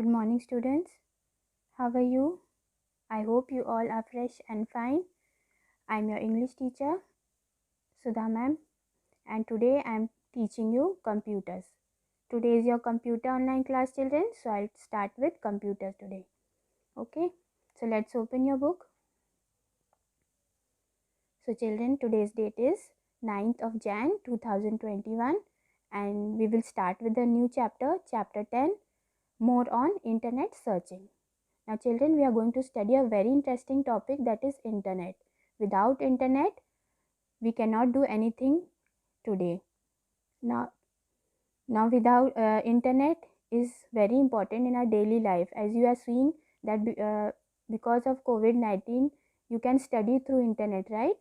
Good morning, students. How are you? I hope you all are fresh and fine. I'm your English teacher, Sudha ma'am, and today I'm teaching you computers. Today is your computer online class, children, so I'll start with computers today. Okay, so let's open your book. So, children, today's date is 9th of Jan 2021, and we will start with the new chapter, chapter 10, more on internet searching. Now children, we are going to study a very interesting topic, that is internet. Without internet, we cannot do anything today. Now without internet is very important in our daily life. As you are seeing that because of COVID-19, you can study through internet, right?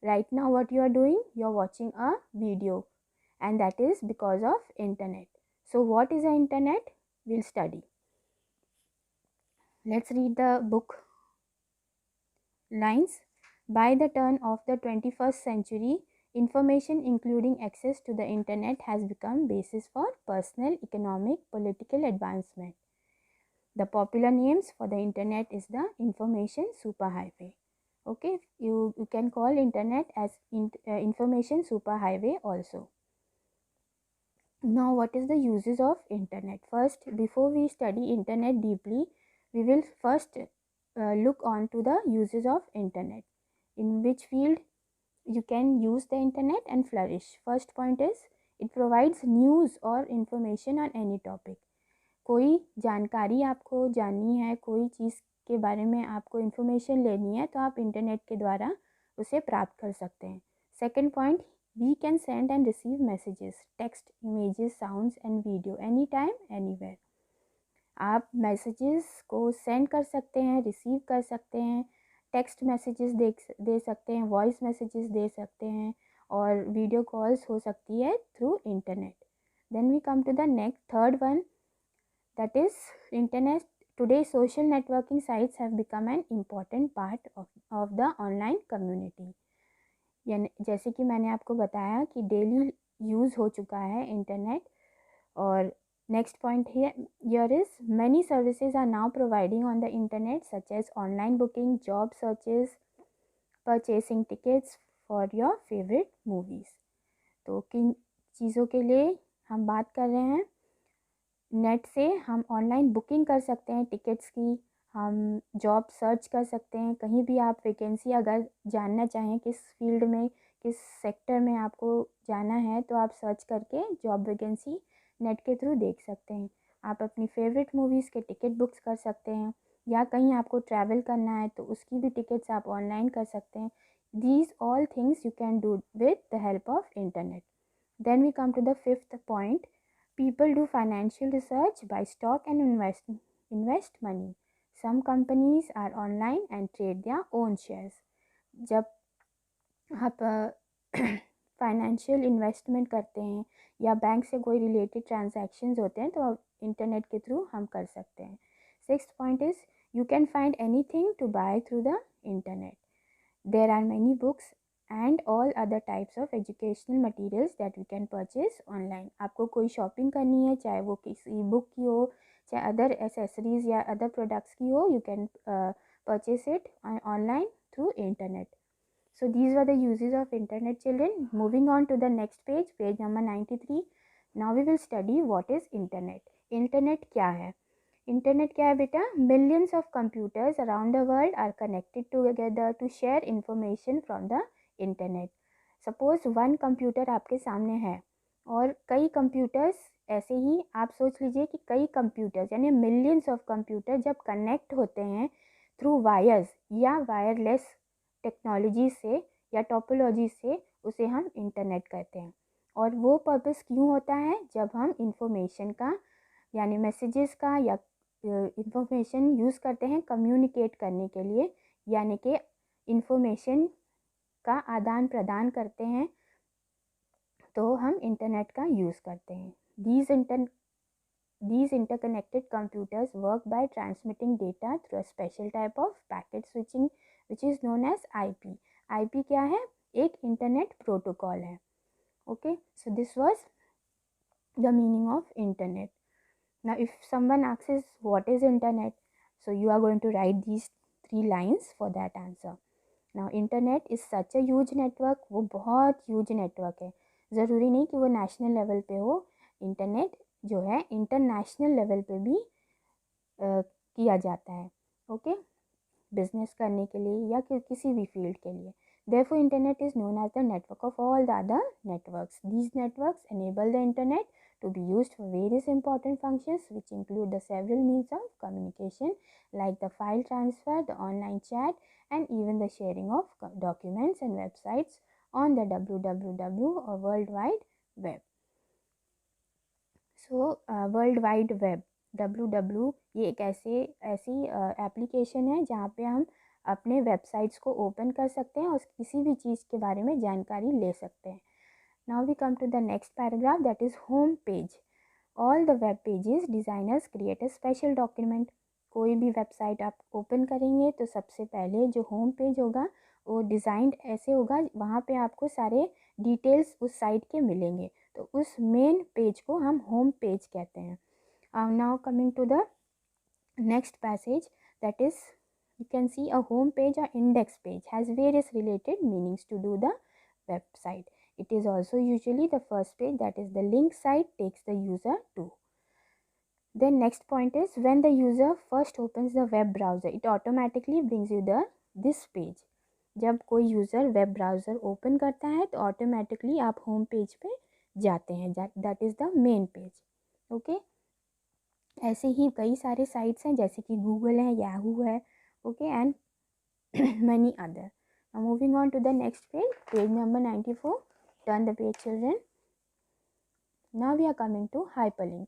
Right now what you are doing, you are watching a video, and that is because of internet. So what is the internet? We'll study. Let's read the book lines. By the turn of the 21st century, information including access to the internet has become basis for personal, economic, political advancement. The popular names for the internet is the information superhighway. Okay, you can call internet as information superhighway also. Now what is the uses of internet? First, before we study internet deeply, we will first look on to the uses of internet. In which field you can use the internet and flourish. First point is it provides news or information on any topic. कोई जानकारी आपको जाननी है, कोई चीज़ के बारे में आपको इन्फॉर्मेशन लेनी है, तो आप इंटरनेट के द्वारा उसे प्राप्त कर सकते हैं. Second point, we can send and receive messages, text, images, sounds and video any time anywhere. आप मैसेजेस को सेंड कर सकते हैं, रिसीव कर सकते हैं, टेक्स्ट मैसेजेस दे सकते हैं, वॉइस मैसेजेस दे सकते हैं, और वीडियो कॉल्स हो सकती है through internet. Then we come to the next third one, that is internet. Today social networking sites have become an important part of the online community. यानी जैसे कि मैंने आपको बताया कि डेली यूज़ हो चुका है इंटरनेट. और next point here is many services are now providing on the internet, such as online booking, job searches, purchasing tickets for your favorite movies. तो किन चीज़ों के लिए हम बात कर रहे हैं? नेट से हम ऑनलाइन बुकिंग कर सकते हैं टिकट्स की, हम जॉब सर्च कर सकते हैं. कहीं भी आप वैकेंसी अगर जानना चाहें, किस फील्ड में, किस सेक्टर में आपको जाना है, तो आप सर्च करके जॉब वैकेंसी नेट के थ्रू देख सकते हैं. आप अपनी फेवरेट मूवीज़ के टिकट बुक्स कर सकते हैं, या कहीं आपको ट्रैवल करना है तो उसकी भी टिकट्स आप ऑनलाइन कर सकते हैं. These all things you can do with the help of internet. Then we come to the fifth point, people do financial research, buy stock and invest money. Some companies are online and trade their own shares. जब आप financial investment करते हैं या bank से कोई related transactions होते हैं, तो इंटरनेट के थ्रू हम कर सकते हैं. Sixth point is you can find anything to buy through the internet. There are many books and all other types of educational materials that we can purchase online. आपको कोई शॉपिंग करनी है, चाहे वो किसी बुक की हो, चाहे अदर एसेसरीज या अदर प्रोडक्ट्स की हो, you can purchase it online through internet. So these were the uses of internet, children. Moving on to the next page, page number 93. Now we will study what is internet. Internet क्या है? Internet क्या है बेटा? Millions of computers around the world are connected together to share information from the internet. Suppose one computer आपके सामने है और कई कंप्यूटर्स ऐसे ही, आप सोच लीजिए कि कई कंप्यूटर्स यानी मिलियंस ऑफ कंप्यूटर जब कनेक्ट होते हैं थ्रू वायर्स या वायरलेस टेक्नोलॉजी से या टोपोलॉजी से, उसे हम इंटरनेट कहते हैं. और वो पर्पस क्यों होता है? जब हम इंफॉर्मेशन का यानी मैसेजेस का या इंफॉर्मेशन यूज़ करते हैं कम्युनिकेट करने के लिए, यानी कि इंफॉर्मेशन का आदान प्रदान करते हैं, तो हम इंटरनेट का यूज़ करते हैं. These interconnected computers work by transmitting data through a special type of packet switching which is known as IP. IP क्या है? एक इंटरनेट प्रोटोकॉल है. Okay, so this was the meaning of internet. Now if someone asks what is internet, so you are going to write these 3 lines for that answer. Now internet is such a huge network, वो बहुत huge network है, ज़रूरी नहीं कि वो national level पे हो, internet जो है इंटरनेशनल लेवल पे भी किया जाता है, ओके, बिजनेस करने के लिए या किसी भी फील्ड के लिए. Therefore, internet is known as the network of all the other networks. These networks enable the internet to be used for various important functions, which include the several means of communication like the file transfer, the online chat, and even the sharing of documents and websites on the www or World Wide Web. So, World Wide Web www ये एक ऐसी application है जहाँ पे हम अपने websites को open कर सकते हैं और किसी भी चीज़ के बारे में जानकारी ले सकते हैं. Now we come to the next paragraph, that is home page. All the web pages designers create a special document. कोई भी वेबसाइट आप ओपन करेंगे तो सबसे पहले जो होम पेज होगा वो डिज़ाइंड ऐसे होगा, वहाँ पे आपको सारे डिटेल्स उस साइट के मिलेंगे, तो उस मेन पेज को हम होम पेज कहते हैं. Now coming to the next passage, that is you can see a home page or index page has various related meanings to do the website. It is also usually the first page, that is the link site takes the user to. Then next point is when the user first opens the web browser, it automatically brings you this page. जब कोई user web browser open करता है तो automatically आप home page पे जाते हैं, that is the main page, okay. ऐसे ही कई सारे साइट्स हैं जैसे कि गूगल है, याहू है, okay, and many other. Now moving on to the next page, page number 94. Turn the page, children. Now we are coming to hyperlink.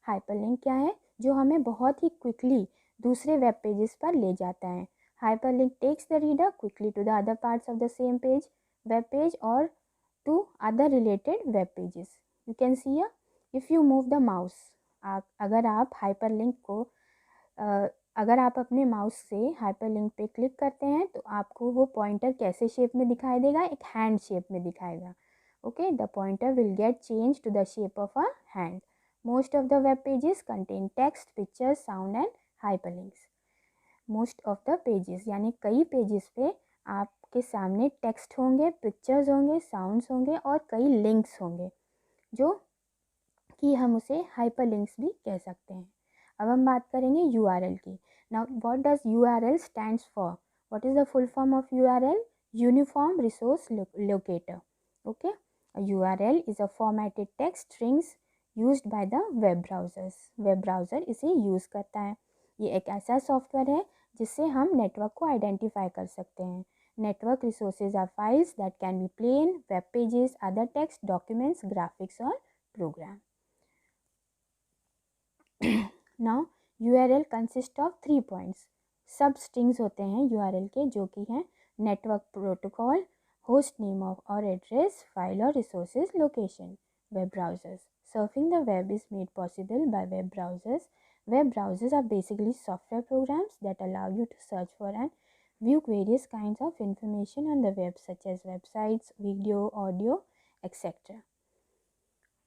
Hyperlink क्या है? जो हमें बहुत ही क्विकली दूसरे वेब पेजेस पर ले जाता है. Hyperlink takes the reader quickly to the other parts of the same page, web page, or to other related web pages. You can see here, if you move the mouse, अगर आप hyperlink को अगर आप अपने mouse से hyperlink पे click करते हैं तो आपको वो पॉइंटर कैसे शेप में दिखाई देगा, एक हैंड शेप में दिखाएगा, okay. The pointer will get change to the shape of a hand. Most of the web pages contain text, pictures, sound and hyperlinks. Most of the pages यानी कई pages पे आपके सामने टेक्स्ट होंगे, pictures होंगे, sounds होंगे और कई लिंक्स होंगे, जो कि हम उसे हाइपरलिंक्स भी कह सकते हैं. अब हम बात करेंगे URL की. Now what does URL stands for? What is the full form of URL? Uniform resource locator, okay. URL is a formatted text strings used by the web browsers. Web browser इसे use करता है. ये एक ऐसा software है जिससे हम network को आइडेंटिफाई कर सकते हैं. Network resources are files that can be plain, web pages, other text, documents, graphics और program. Now URL consist of 3 points. Substrings होते हैं URL के, जो कि हैं network protocol, host name of और एड्रेस, फाइल और resources location. Web browsers. Surfing the web is made possible by web browsers. Web browsers are basically software programs that allow you to search for and view various kinds of information on the web, such as websites, video, audio, etc.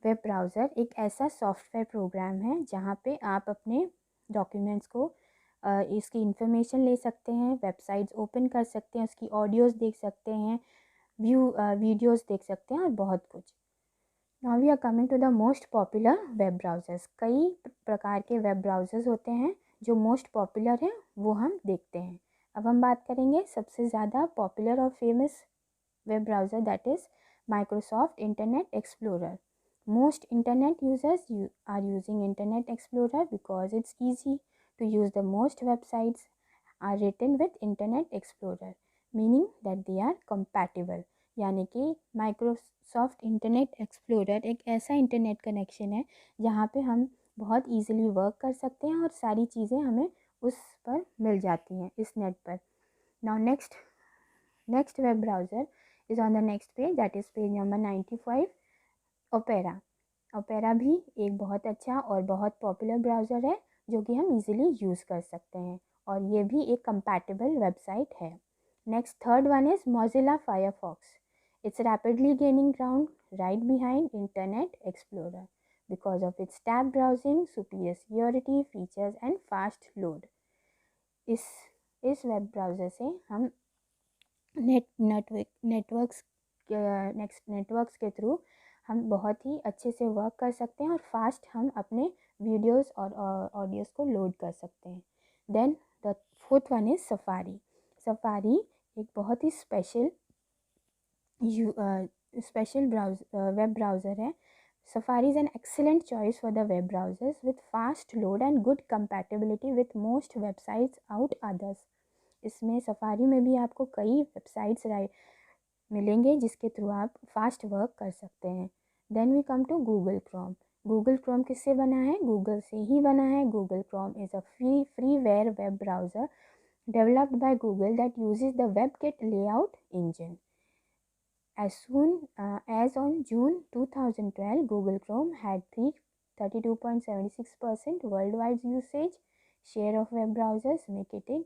Web browser एक ऐसा software program है जहाँ पे आप अपने documents को इसकी information ले सकते हैं, वेबसाइट्स ओपन कर सकते हैं, उसकी ऑडियोज़ देख सकते हैं, वीडियोज़ देख सकते हैं और बहुत कुछ. Now we are coming to the most popular web browsers. कई प्रकार के वेब ब्राउज़र्स होते हैं, जो मोस्ट पॉपुलर हैं वो हम देखते हैं. अब हम बात करेंगे सबसे ज़्यादा पॉपुलर और famous web browser, that is Microsoft internet explorer. Most internet users are using Internet Explorer because it's easy to use. The most websites are written with Internet Explorer, meaning that they are compatible. यानी कि Microsoft internet explorer एक ऐसा internet connection है जहाँ पे हम बहुत easily work कर सकते हैं और सारी चीज़ें हमें उस पर मिल जाती हैं, इस नेट पर. Now next web browser is on the next page, that is page number 95. Opera भी एक बहुत अच्छा और बहुत पॉपुलर ब्राउज़र है जो कि हम इजीली यूज़ कर सकते हैं और ये भी एक कंपैटिबल वेबसाइट है. Next third one is Mozilla Firefox. It's rapidly gaining ground right behind internet explorer. because of its tab browsing, superior security features and fast load. इस वेब ब्राउज़र से हम नेटवर्क्स के थ्रू हम बहुत ही अच्छे से work कर सकते हैं और फास्ट हम अपने वीडियोस और ऑडियोज़ को लोड कर सकते हैं. Then the fourth one is Safari. Safari एक बहुत ही स्पेशल वेब ब्राउज़र है. Safari is an excellent choice for the web browsers with fast load and good compatibility with most websites out others. इसमें safari में भी आपको कई websites मिलेंगे जिसके थ्रू आप फास्ट वर्क कर सकते हैं. Then we come to Google Chrome. Google Chrome किससे बना है? गूगल से ही बना है. Google Chrome is a freeware web browser developed by Google that uses the WebKit layout engine. As on June 2012, Google Chrome had 32.76% worldwide usage share of web browsers, making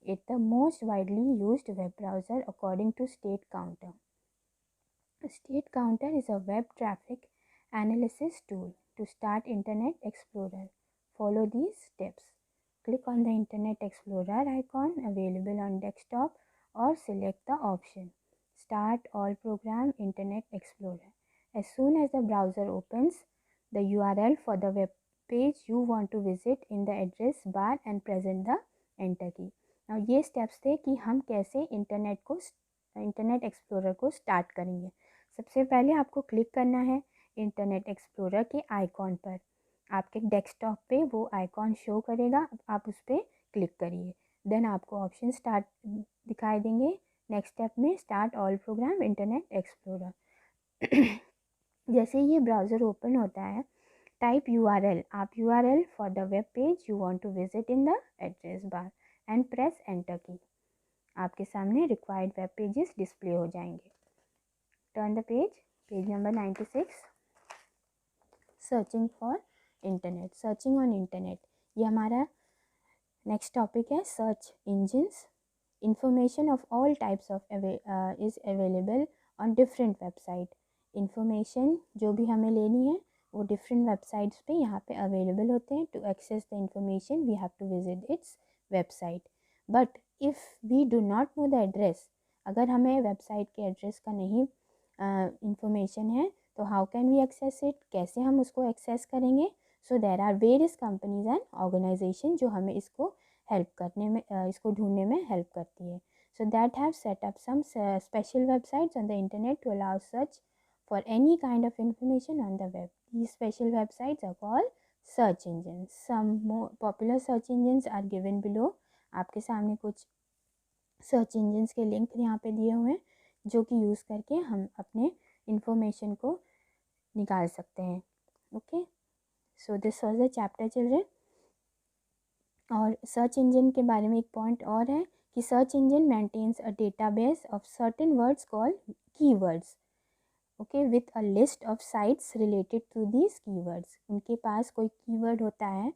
it the most widely used web browser according to State Counter. State Counter is a web traffic analysis tool. To start Internet Explorer, follow these steps. Click on the Internet Explorer icon available on desktop or select the option Start All Program Internet Explorer. As soon as the browser opens, the URL for the web page you want to visit in the address bar and press the enter key. Now ये steps थे कि हम कैसे internet explorer को start करेंगे. सबसे पहले आपको क्लिक करना है इंटरनेट एक्सप्लोरर के आइकॉन पर. आपके डेस्कटॉप पे वो आइकॉन शो करेगा, आप उस पर क्लिक करिए. देन आपको ऑप्शन स्टार्ट दिखाई देंगे. नेक्स्ट स्टेप में start all program Internet Explorer. जैसे ये ब्राउज़र ओपन होता है, टाइप URL. आप URL for the web page you want to visit in the address bar and press enter key. आपके सामने रिक्वायर्ड वेब पेजेस डिस्प्ले हो जाएंगे. Turn the page number 96. Searching for internet. Searching on internet, ये हमारा next topic है. Search engines. Information of all types of is available on different website. Information जो भी हमें लेनी है वो different websites पे यहाँ पे available होते हैं. To access the information we have to visit its website. But if we do not know the address, अगर हमें website के address का नहीं information है तो how can we access it? कैसे हम उसको access करेंगे? So there are various companies and organization जो हमें इसको हेल्प करने में इसको ढूंढने में हेल्प करती है. So that have set up some special websites on the internet to allow search for any kind of information on the web. These special websites are called search engines. Some more popular search engines are given below. आपके सामने कुछ search engines के link यहाँ पे दिए हुए हैं जो कि यूज़ करके हम अपने इंफॉर्मेशन को निकाल सकते हैं. Okay, so this was the chapter children. और सर्च इंजन के बारे में एक पॉइंट और है कि search engine maintains a database of certain words called keywords. Okay, with a list of sites related to these keywords. उनके पास कोई कीवर्ड होता है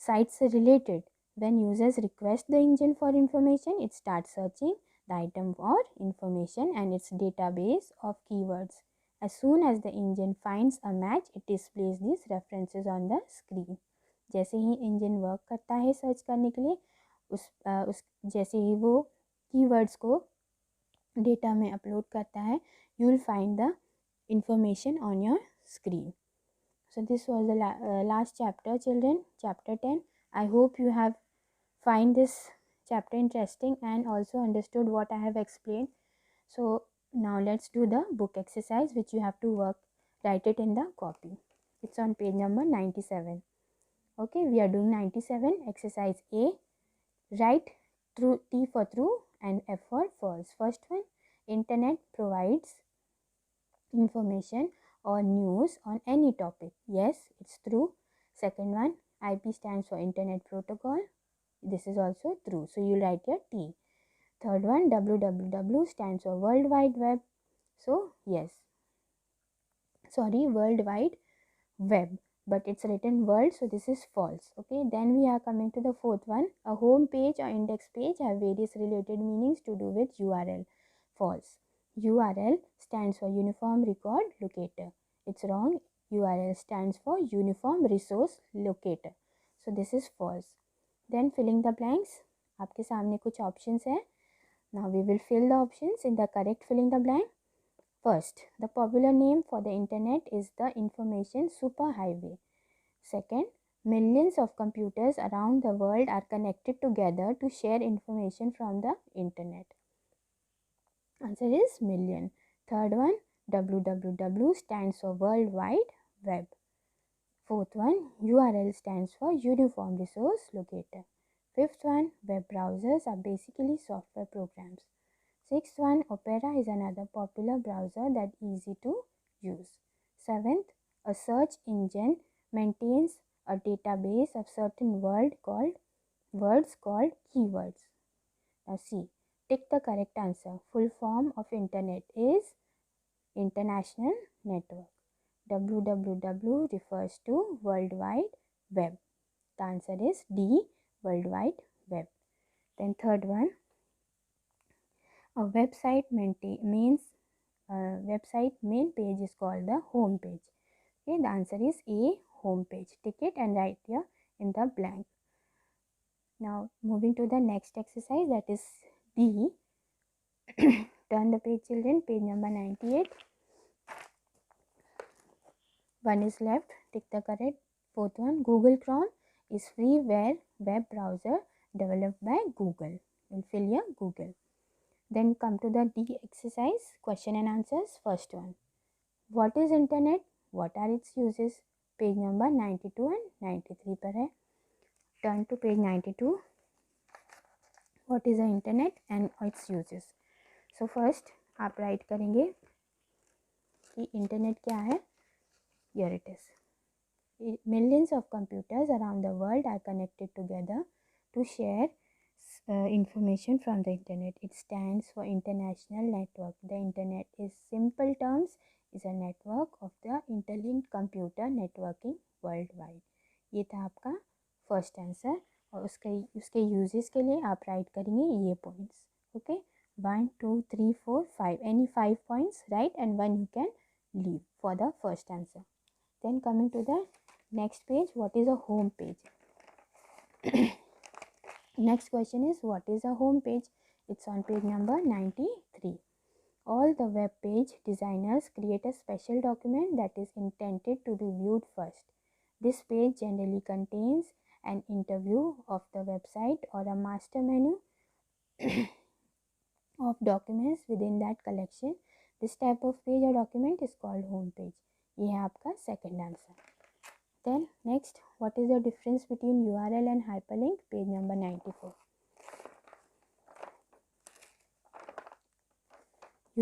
साइट से related. When users request the engine for information, it start searching the item for information and its database of keywords. As soon as the engine finds a match, it displays these references on the screen. जैसे ही engine work करता है search करने के लिए, उस जैसे ही वो keywords को डेटा में अपलोड करता है, you will find the information on your screen. So this was the last chapter children, chapter 10. I hope you have find this chapter interesting and also understood what I have explained. So now let's do the book exercise which you have to write it in the copy. It's on page number 97. Okay, we are doing 97. Exercise A. Write T for true and F for false. First one, internet provides information or news on any topic. Yes, it's true. Second one, IP stands for Internet Protocol. This is also true. So you write your T. Third one, www stands for World Wide Web. So yes, sorry, World Wide Web, but it's written world, so this is false. Okay, then we are coming to the fourth one. A home page or index page have various related meanings to do with URL. False. URL stands for Uniform Record Locator. It's wrong. URL stands for Uniform Resource Locator. So this is false. Then filling the blanks. आपके सामने कुछ options है. Now we will fill the options in the correct filling the blank. First, the popular name for the internet is the information superhighway. Second, millions of computers around the world are connected together to share information from the internet. Answer is million. Third one, www stands for World Wide Web. Fourth one, URL stands for Uniform Resource Locator. Fifth one, web browsers are basically software programs. Sixth one, Opera is another popular browser that is easy to use. Seventh, a search engine maintains a database of certain words called keywords. Now see, tick the correct answer. Full form of internet is International Network. www refers to World Wide Web. The answer is D, World Wide Web. Then third one, a website main page is called the home page. Okay, the answer is A, home page. Tick it and write here in the blank. Now moving to the next exercise, that is D. Turn the page, children, page number 98. One is left, tick the correct. Fourth one, Google Chrome is freeware web browser developed by Google. We'll fill here Google. Then come to the D exercise, question and answers. First one, what is internet? What are its uses? Page number 92 and 93 पर है. Turn to page 92. What is the internet and its uses? So first आप write करेंगे कि internet क्या है. Here it is. Millions of computers around the world are connected together to share information from the internet. It stands for International Network. The internet is simple terms is a network of the interlinked computer networking worldwide. ये था आपका first answer और उसके uses के लिए आप right करेंगे ये points. Okay, 1 2 3 4 5 any 5 points right and 1 you can leave for the first answer. Then coming to the next page, what is a home page? Next question is, what is a home page? It's on page number 93. All the web page designers create a special document that is intended to be viewed first. This page generally contains an interview of the website or a master menu of documents within that collection. This type of page or document is called home page. ये है आपका second answer. Then next, what is the difference between URL and hyperlink? Page number 94.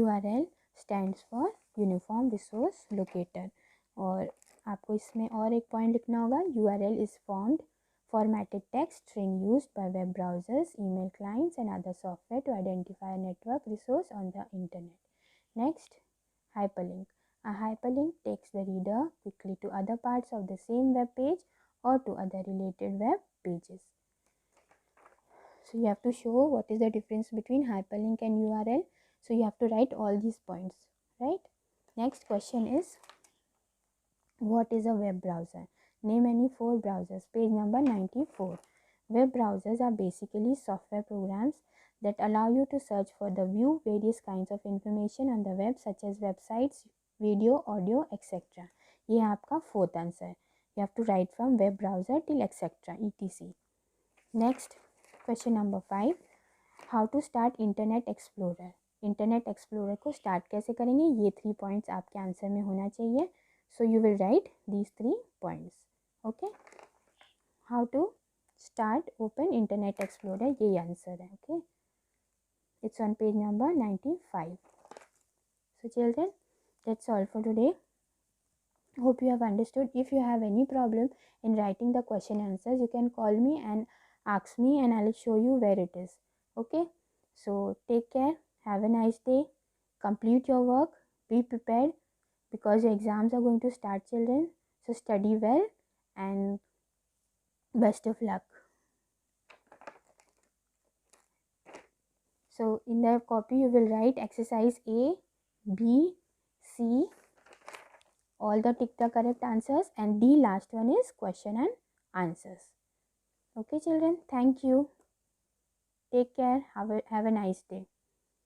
URL stands for uniform resource locator. और आपको इसमें और एक point लिखना होगा. URL is formatted text string used by web browsers, email clients and other software to identify a network resource on the internet. Next, hyperlink. A hyperlink takes the reader quickly to other parts of the same web page or to other related web pages. So you have to show what is the difference between hyperlink and URL. So you have to write all these points, right? Next question is, what is a web browser? Name any 4 browsers. Page number 94. Web browsers are basically software programs that allow you to search for the view various kinds of information on the web such as websites, video, audio, etc. ये है आपका fourth answer. You have to write from web browser till etc. etc. Next, question number 5. How to start Internet Explorer? Internet Explorer को start कैसे करेंगे? ये 3 points आपके answer में होना चाहिए. So you will write these 3 points. Okay. How to start open Internet Explorer? ये answer है. Okay. It's on page number 95. So children, that's all for today. Hope you have understood. If you have any problem in writing the question answers, you can call me and ask me and I'll show you where it is. Okay. So take care. Have a nice day. Complete your work. Be prepared because your exams are going to start, children. So study well and best of luck. So in the copy you will write exercise A, B, C all the tick the correct answers, and the last one is question and answers. Okay children, thank you. Take care. Have a nice day.